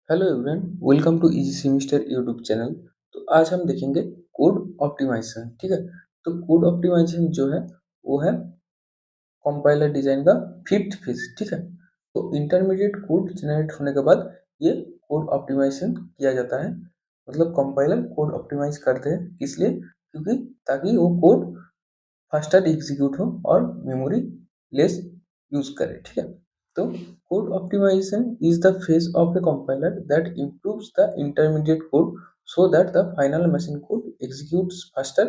Hello everyone, welcome to easy semester YouTube channel. तो आज हम देखेंगे कोड ऑप्टिमाइजेशन। ठीक है। तो कोड ऑप्टिमाइजेशन जो है वो है कंपाइलर डिजाइन का फिफ्थ फेज। ठीक है। तो इंटरमीडिएट कोड जनरेट होने के बाद ये कोड ऑप्टिमाइजेशन किया जाता है। मतलब कंपाइलर कोड ऑप्टिमाइज करते हैं, किस लिए? क्योंकि ताकि वो कोड फास्टर एग्जीक्यूट हो और मेमोरी लेस यूज करे। ठीक है। तो code optimization is the phase of a compiler that improves the intermediate code so that the final machine code executes faster,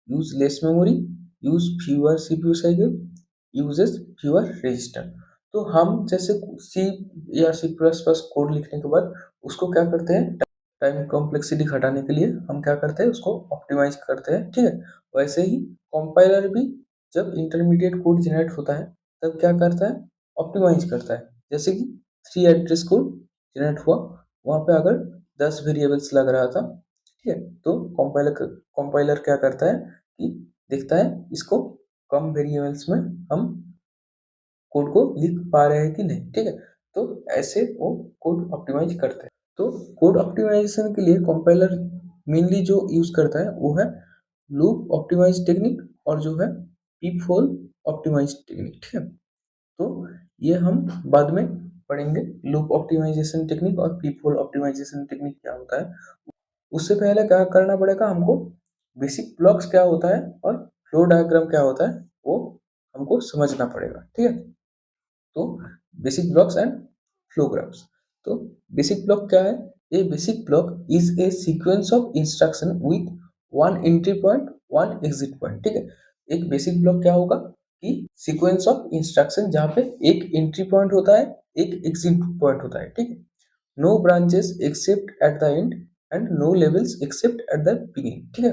use less memory, use fewer CPU cycle, uses fewer register। तो हम जैसे C या C++ code लिखने के बाद उसको क्या करते हैं, टाइम कॉम्प्लेक्सिटी घटाने के लिए हम क्या करते हैं, उसको ऑप्टिमाइज करते हैं। ठीक है। वैसे ही कंपाइलर भी जब इंटरमीडिएट कोड जनरेट होता है तब क्या करता है, ऑप्टिमाइज करता है। जैसे कि थ्री एड्रेस कोड जनरेट हुआ, वहां पे अगर 10 वेरिएबल्स लग रहा था, ठीक है, तो कंपाइलर क्या करता है कि देखता है इसको कम वेरिएबल्स में हम कोड को लिख पा रहे हैं कि नहीं। ठीक है। तो ऐसे वो कोड ऑप्टिमाइज करते हैं। तो कोड ऑप्टिमाइजेशन के लिए कंपाइलर मेनली जो यूज करता है वो है लूप ऑप्टिमाइज टेक्निक और जो है पीप होल ऑप्टिमाइज टेक्निक। ठीक है। तो ये हम बाद में पढ़ेंगे, लूप ऑप्टिमाइजेशन टेक्निक और पीप होल ऑप्टिमाइजेशन टेक्निक क्या होता है। उससे पहले क्या करना पड़ेगा हमको, बेसिक ब्लॉक्स क्या होता है और फ्लो डायग्राम क्या होता है वो हमको समझना पड़ेगा। ठीक है। तो basic blocks and flow graphs. तो बेसिक ब्लॉक क्या है? A basic block is a sequence of instruction with one entry point, one exit point. ठीक है। एक बेसिक ब्लॉक क्या होगा कि सीक्वेंस ऑफ इंस्ट्रक्शन जहाँ पे एक एंट्री पॉइंट होता है, एक एग्जिट पॉइंट होता है। ठीक है। No branches except at the end and no levels except at the beginning. ठीक है।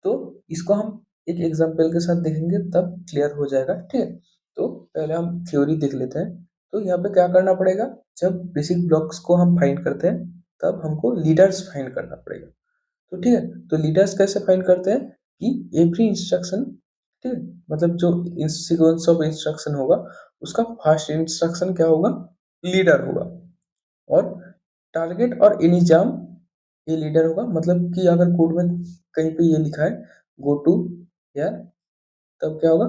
तो इसको हम एक एग्जांपल के साथ देखेंगे तब क्लियर हो जाएगा। ठीक है। तो पहले हम थ्योरी देख लेते हैं। तो यहाँ पे क्या करना पड़ेगा, जब बेसिक ब्लॉक्स को हम फाइंड करते हैं तब हमको लीडर्स फाइंड करना पड़ेगा। तो ठीक है। तो लीडर्स कैसे फाइंड करते हैं कि एवरी इंस्ट्रक्शन, ठीक है, मतलब जो सीक्वेंस ऑफ इंस्ट्रक्शन होगा उसका फर्स्ट इंस्ट्रक्शन क्या होगा, लीडर होगा। और टारगेट और एनीजाम ये लीडर होगा। मतलब कि अगर कोड में कहीं पे ये लिखा है गो टू या, तब क्या होगा,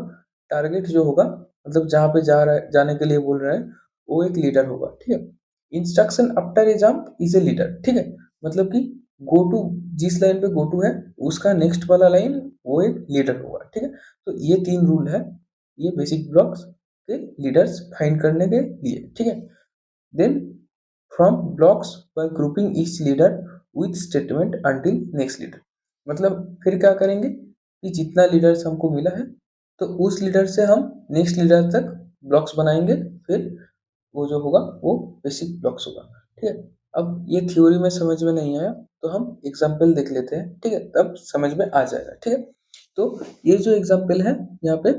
टारगेट जो होगा मतलब जहाँ पे जा रहा है, जाने के लिए बोल रहा है, वो एक लीडर होगा। ठीक है। Instruction after a jump is a leader. ठीक है। मतलब कि गो टू, जिस लाइन पे गो टू है उसका नेक्स्ट वाला लाइन वो एक लीडर होगा। ठीक है। तो ये तीन रूल है ये बेसिक ब्लॉक्स के लीडर्स फाइंड करने के लिए। ठीक है। Then from blocks by grouping each leader with statement until next leader. मतलब फिर क्या करेंगे कि जितना लीडर्स हमको मिला है तो उस लीडर से हम नेक्स्ट लीडर तक ब्लॉक्स बनाएंगे। फिर वो जो होगा वो बेसिक ब्लॉक्स होगा। ठीक है। अब ये थ्योरी में समझ में नहीं आया तो हम एग्जाम्पल देख लेते हैं। ठीक है। तब समझ में आ जाएगा। ठीक है। तो ये जो एग्जाम्पल है यहाँ पे,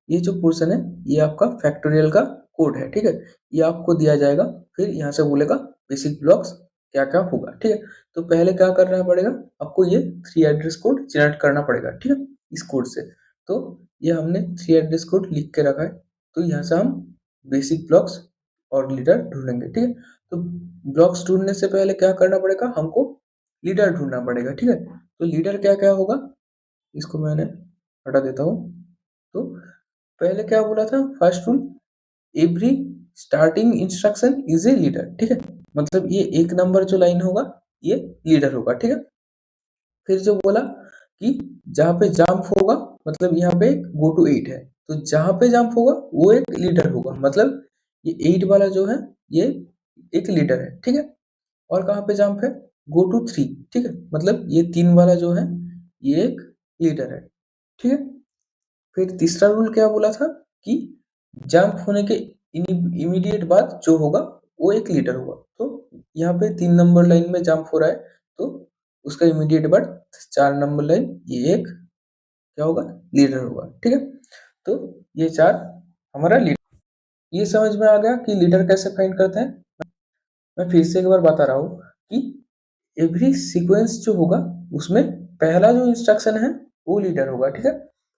ये जो पोर्शन है ये आपका फैक्टोरियल का कोड है। ठीक है। ये आपको दिया जाएगा, फिर यहाँ से बोलेगा बेसिक ब्लॉक्स क्या क्या होगा। ठीक है। तो पहले क्या करना पड़ेगा, आपको ये थ्री एड्रेस कोड जनरेट करना पड़ेगा। ठीक है। इस कोड से तो ये हमने थ्री एड्रेस कोड लिख के रखा है। तो यहाँ से हम बेसिक ब्लॉक्स और लीडर ढूंढेंगे। ठीक है। तो ब्लॉक्स ढूंढने से पहले क्या करना पड़ेगा, हमको लीडर ढूंढना पड़ेगा। ठीक है। तो लीडर क्या क्या होगा, इसको मैंने हटा देता हूँ। तो पहले क्या बोला था, first rule, every starting instruction is a leader. ठीक है। मतलब ये एक नंबर जो लाइन होगा ये लीडर होगा। ठीक है। फिर जो बोला कि जहाँ पे जंप होगा, मतलब यहाँ पे गो टू 8 है, तो जहाँ पे जंप होगा वो एक लीडर होगा। मतलब ये 8 वाला जो है ये एक लीडर है। ठीक है। और कहाँ पे जंप है, गो टू 3। ठीक है। मतलब ये 3 वाला जो है ये एक लीडर है। ठीक है। फिर तीसरा रूल क्या बोला था कि जंप होने के इमीडिएट बाद जो होगा वो एक लीडर होगा। तो यहाँ पे 3 नंबर लाइन में जंप हो रहा है तो उसका इमीडिएट बाद 4 नंबर लाइन ये एक क्या होगा, लीडर होगा। ठीक है। तो ये चार हमारा लीडर। ये समझ में आ गया कि लीडर कैसे फाइंड करते हैं। मैं फिर से एक बार बता रहा हूँ कि एवरी सीक्वेंस जो होगा उसमें पहला जो इंस्ट्रक्शन है वो लीडर होगा। ठीक है।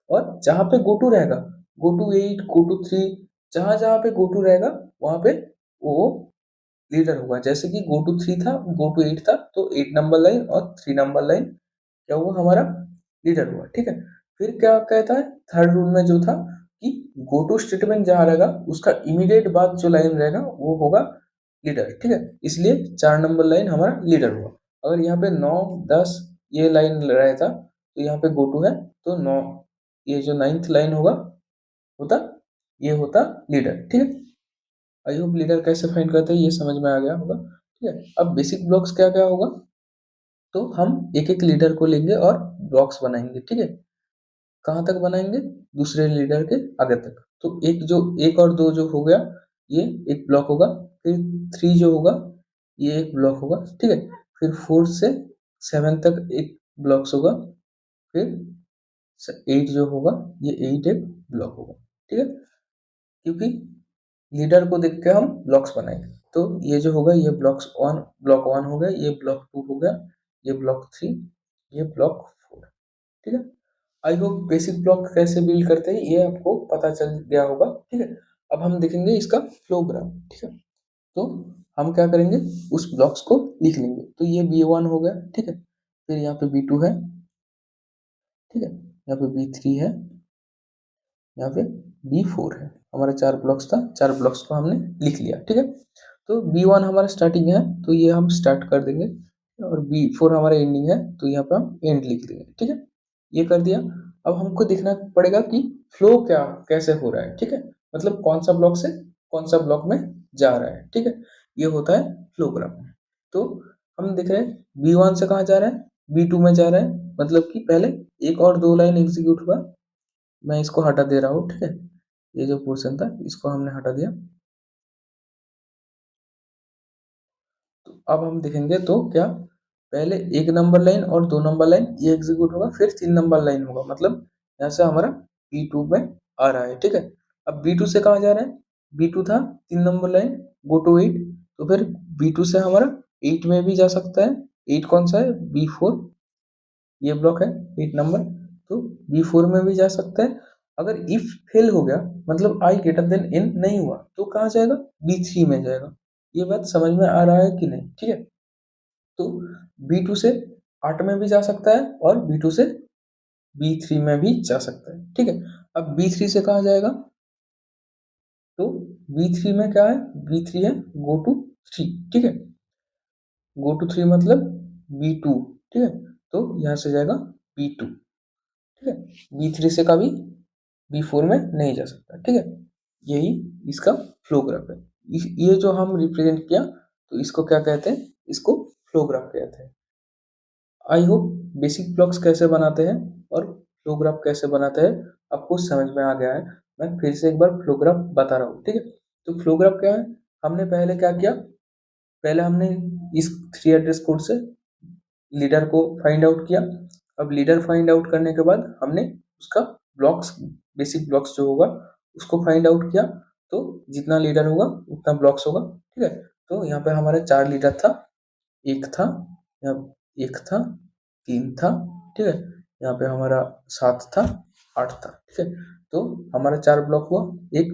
और जहां पे गो टू रहेगा, गो टू 8, गो टू 3, जहां जहां पे गो टू रहेगा वहां पे वो लीडर होगा। जैसे कि गो टू 3 था, गो टू 8 था, तो 8 नंबर लाइन और 3 नंबर लाइन क्या हुआ, हमारा लीडर हुआ। ठीक है, फिर क्या कहता है थर्ड रूल में जो था कि गो टू स्टेटमेंट जहाँ रहेगा उसका इमीडिएट बाद जो लाइन रहेगा वो होगा लीडर। ठीक है, इसलिए 4 नंबर लाइन हमारा लीडर हुआ। अगर यहाँ पे 9 10 ये लाइन रहता तो यहाँ पे गो टू है, तो 9 ये जो 9th लाइन होगा होता, ये होता लीडर। ठीक है, आई होप लीडर कैसे फाइंड करते हैं ये समझ में आ गया होगा। ठीक है, अब बेसिक ब्लॉक्स क्या क्या होगा, तो हम एक एक लीडर को लेंगे और ब्लॉक्स बनाएंगे। ठीक है, कहाँ तक बनाएंगे, दूसरे लीडर के आगे तक। तो एक और दो जो हो गया ये एक ब्लॉक होगा, फिर 3 जो होगा ये एक ब्लॉक होगा। ठीक है, फिर 4 से 7 तक एक ब्लॉक्स होगा, फिर 8 जो होगा ये 8 एक ब्लॉक होगा। ठीक है, क्योंकि लीडर को देख के हम ब्लॉक्स बनाएंगे। तो ये जो होगा ये ब्लॉक वन हो गया, ये ब्लॉक टू हो गया, ये ब्लॉक थ्री, ये ब्लॉक फोर। ठीक है, आई होप बेसिक ब्लॉक कैसे बिल्ड करते हैं ये आपको पता चल गया होगा। ठीक है, अब हम देखेंगे इसका फ्लो ग्राफ। ठीक है, तो हम क्या करेंगे, उस ब्लॉक्स को लिख लेंगे। तो ये B1 हो गया। ठीक है, फिर यहाँ पे B2 है। ठीक है, यहाँ पे B3 है, यहाँ पे B4 है। हमारा 4 ब्लॉक्स था, 4 ब्लॉक्स को हमने लिख लिया। ठीक है, तो B1 हमारा स्टार्टिंग है तो ये हम स्टार्ट कर देंगे, और B4 हमारा एंडिंग है तो यहाँ पे हम एंड लिख देंगे। ठीक है, ये कर दिया। अब हमको देखना पड़ेगा कि फ्लो क्या कैसे हो रहा है। ठीक है, मतलब कौन सा ब्लॉक से कौन सा ब्लॉक में जा रहा है। ठीक है, ये होता है फ्लो ग्राफ। तो हम देख रहे हैं B1 से कहाँ जा रहा है, B2 में जा रहा है, मतलब कि पहले एक और दो लाइन एग्जीक्यूट हुआ। मैं इसको हटा दे रहा हूँ। ठीक है, ये जो पोर्शन था इसको हमने हटा दिया। तो अब हम देखेंगे तो क्या, पहले एक नंबर लाइन और दो नंबर लाइन ये एग्जीक्यूट होगा, फिर 3 नंबर लाइन होगा, मतलब यहाँ से हमारा B2 में आ रहा है। ठीक है, अब B2 से कहाँ जा रहा है, B2 था 3 नंबर लाइन, गो टू 8, तो फिर B2 से हमारा 8 में भी जा सकता है। 8 कौन सा है, B4, ये ब्लॉक है 8 नंबर, तो B4 में भी जा सकता है। अगर इफ फेल हो गया, मतलब आई ग्रेटर देन n नहीं हुआ, तो कहाँ जाएगा, B3 में जाएगा। ये बात समझ में आ रहा है कि नहीं। ठीक है, तो B2 से 8 में भी जा सकता है और B2 से B3 में भी जा सकता है। ठीक है, अब B3 से कहाँ जाएगा, तो B3 में क्या है, B3 है गो टू 3। ठीक है, गो टू 3 मतलब B2। ठीक है, तो यहाँ से जाएगा B2। ठीक है, B3 से कभी B4 में नहीं जा सकता। ठीक है, यही इसका फ्लो ग्राफ है। ये जो हम रिप्रेजेंट किया तो इसको क्या कहते हैं, इसको फ्लो ग्राफ कहते हैं। आई होप बेसिक ब्लॉक्स कैसे बनाते हैं और फ्लो ग्राफ कैसे बनाते हैं आपको समझ में आ गया है। मैं फिर से एक बार फ्लो ग्राफ बता रहा हूँ। ठीक है, तो फ्लो ग्राफ क्या है, हमने पहले क्या किया, पहले हमने इस 3 एड्रेस कोड से लीडर को फाइंड आउट किया। अब लीडर फाइंड आउट करने के बाद हमने उसका ब्लॉक्स, बेसिक ब्लॉक्स जो होगा उसको फाइंड आउट किया। तो जितना लीडर होगा उतना ब्लॉक्स होगा। ठीक है, तो यहाँ पे हमारा 4 लीडर था, एक था, यहाँ एक था, 3 था। ठीक है, यहाँ पे हमारा 7 था, 8 था। ठीक है, तो हमारा 4 ब्लॉक हुआ, एक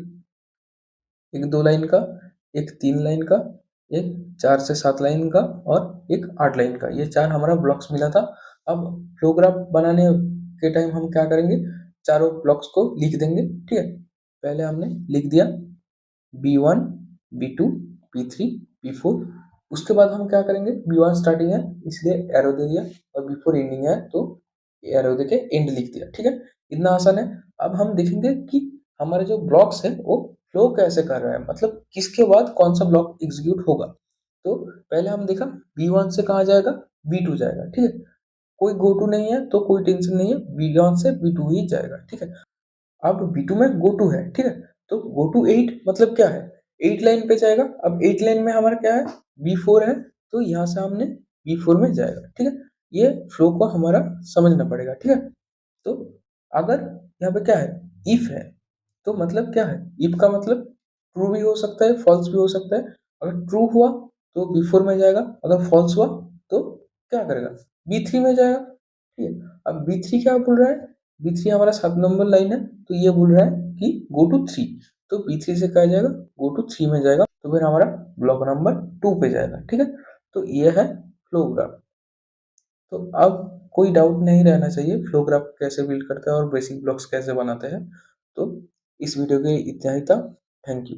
एक 2 लाइन का, एक 3 लाइन का, एक 4 से 7 लाइन का और एक 8 लाइन का, ये 4 हमारा ब्लॉक्स मिला था। अब फ्लो ग्राफ बनाने के टाइम हम क्या करेंगे, चारों ब्लॉक्स को लिख देंगे। ठीक है, पहले हमने लिख दिया B1, B2, B3, B4। उसके बाद हम क्या करेंगे, B1 स्टार्टिंग है इसलिए एरो दे दिया, और B4 एंडिंग है तो एरो देके एंड लिख दिया। ठीक है, इतना आसान है। अब हम देखेंगे कि हमारे जो ब्लॉक्स है वो फ्लो कैसे कर रहा है, मतलब किसके बाद कौन सा ब्लॉक एग्जीक्यूट होगा। तो पहले हम देखा B1 से कहाँ जाएगा, B2 जाएगा। ठीक है, कोई गो टू नहीं है तो कोई टेंशन नहीं है, B1 से B2 ही जाएगा। ठीक है, अब B2 में गो टू है। ठीक है, तो गो टू 8 मतलब क्या है, 8 लाइन पे जाएगा। अब 8 लाइन में हमारा क्या है, B4 है, तो यहाँ से हमने B4 में जाएगा। ठीक है, ये फ्लो को हमारा समझना पड़ेगा। ठीक है, तो अगर यहाँ पे क्या है, इफ है, तो मतलब क्या है, इफ का मतलब ट्रू भी हो सकता है फॉल्स भी हो सकता है। अगर ट्रू हुआ तो B4 में जाएगा, अगर फॉल्स हुआ तो क्या करेगा, B3 में जाएगा। ठीक है, अब B3 क्या बोल रहा है, B3 हमारा 7 नंबर लाइन है, तो ये बोल रहा है कि गो टू 3, तो B3 से क्या जाएगा, गो टू 3 में जाएगा। तो फिर हमारा ब्लॉक नंबर 2 पे जाएगा, ठीक है। तो ये है फ्लो ग्राफ। तो अब कोई डाउट नहीं रहना चाहिए फ्लो ग्राफ कैसे बिल्ड करते हैं और बेसिक ब्लॉक्स कैसे बनाते हैं। तो इस वीडियो के इतना ही था। Thank you.